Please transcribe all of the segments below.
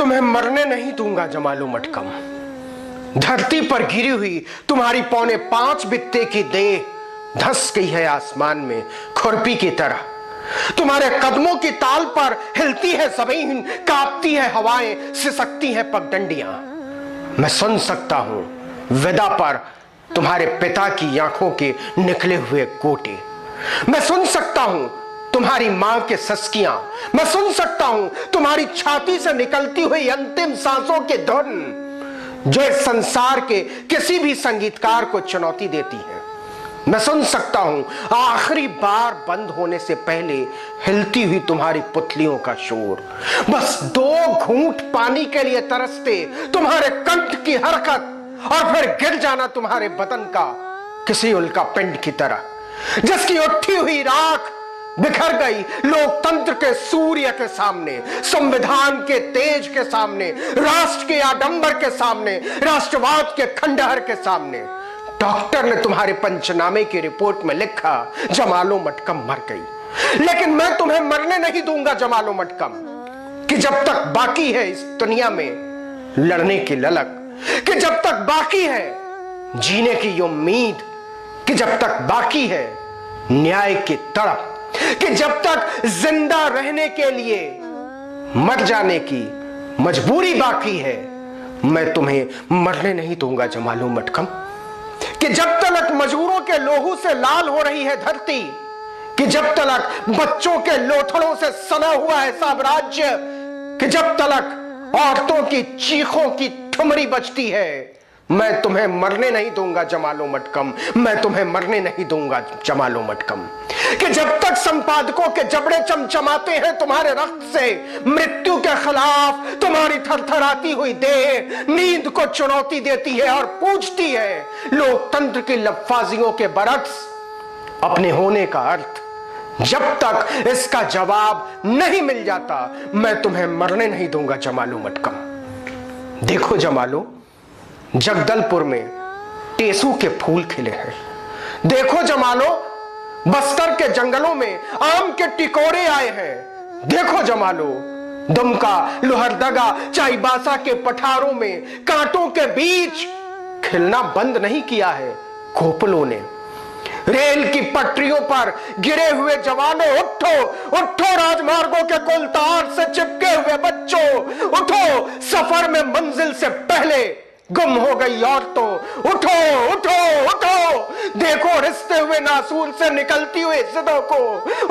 तुम्हें मरने नहीं दूंगा जमालो मटकम। धरती पर गिरी हुई तुम्हारी 4.25 बित्ते की देह धंस गई है आसमान में खुरपी की तरह। तुम्हारे कदमों की ताल पर हिलती है ज़मीन, कांपती है हवाएं, सिसकती है पगडंडियां। मैं सुन सकता हूं विदा पर तुम्हारे पिता की आंखों के निकले हुए गोटे। मैं सुन सकता हूं तुम्हारी मां के सस्कियां। मैं सुन सकता हूं तुम्हारी छाती से निकलती हुई अंतिम सांसों की धुन जो इस संसार के किसी भी संगीतकार को चुनौती देती है। मैं सुन सकता हूं आखिरी बार बंद होने से पहले हिलती हुई तुम्हारी पुतलियों का शोर। बस 2 घूंट पानी के लिए तरसते तुम्हारे कंठ की हरकत और फिर गिर जाना तुम्हारे बदन का किसी उल्का पिंड की तरह, जिसकी उठी हुई राख बिखर गई लोकतंत्र के सूर्य के सामने, संविधान के तेज के सामने, राष्ट्र के आडंबर के सामने, राष्ट्रवाद के खंडहर के सामने। डॉक्टर ने तुम्हारे पंचनामे की रिपोर्ट में लिखा जमालो मटकम मर गई, लेकिन मैं तुम्हें मरने नहीं दूंगा जमालो मटकम। कि जब तक बाकी है इस दुनिया में लड़ने की ललक, कि जब तक बाकी है जीने की उम्मीद, कि जब तक बाकी है न्याय की तड़प, कि जब तक जिंदा रहने के लिए मर जाने की मजबूरी बाकी है, मैं तुम्हें मरने नहीं दूंगा जमालो मटकम। कि जब तक मजदूरों के लोहू से लाल हो रही है धरती, कि जब तक बच्चों के लोथड़ों से सना हुआ है साम्राज्य, कि जब तक औरतों की चीखों की ठुमरी बजती है, मैं तुम्हें मरने नहीं दूंगा जमालो मटकम। मैं तुम्हें मरने नहीं दूंगा जमालो मटकम। कि जब तक संपादकों के जबड़े चमचमाते हैं तुम्हारे रक्त से, मृत्यु के खिलाफ तुम्हारी थरथराती हुई देह नींद को चुनौती देती है और पूछती है लोकतंत्र की लफ्फाजियों के बरक्स अपने होने का अर्थ। जब तक इसका जवाब नहीं मिल जाता, मैं तुम्हें मरने नहीं दूंगा जमालो मटकम। देखो जमालो, जगदलपुर में टेसू के फूल खिले हैं। देखो जमालो, बस्तर के जंगलों में आम के टिकोरे आए हैं। देखो जमालो, दुमका, लोहरदगा, चाईबासा के पठारों में कांटों के बीच खिलना बंद नहीं किया है कोपलों ने। रेल की पटरियों पर गिरे हुए जवानों, उठो उठो, राजमार्गों के कोलतार से चिपके हुए बच्चों, उठो, सफर में मंजिल से पहले गुम हो गई औरतों, उठो उठो उठो, देखो रिश्ते हुए नासूर से निकलती हुई इज्जतों को।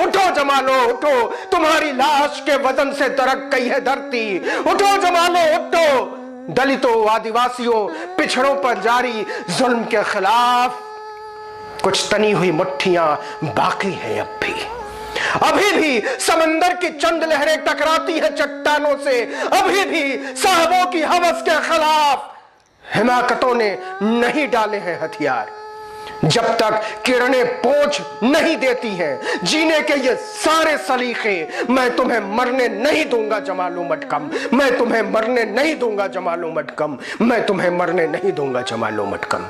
उठो जमालो उठो, तुम्हारी लाश के वजन से दरक गई है धरती। उठो जमालो उठो, दलितों, आदिवासियों, पिछड़ों पर जारी जुल्म के खिलाफ कुछ तनी हुई मुट्ठियां बाकी है अभी भी समंदर की चंद लहरें टकराती हैं चट्टानों से। अभी भी साहबों की हवस के खिलाफ हिमाकतों ने नहीं डाले हैं हथियार। जब तक किरणें पोंछ नहीं देती हैं जीने के ये सारे सलीखे, मैं तुम्हें मरने नहीं दूंगा जमालो मटकम। मैं तुम्हें मरने नहीं दूंगा जमालो मटकम। मैं तुम्हें मरने नहीं दूंगा जमालो मटकम।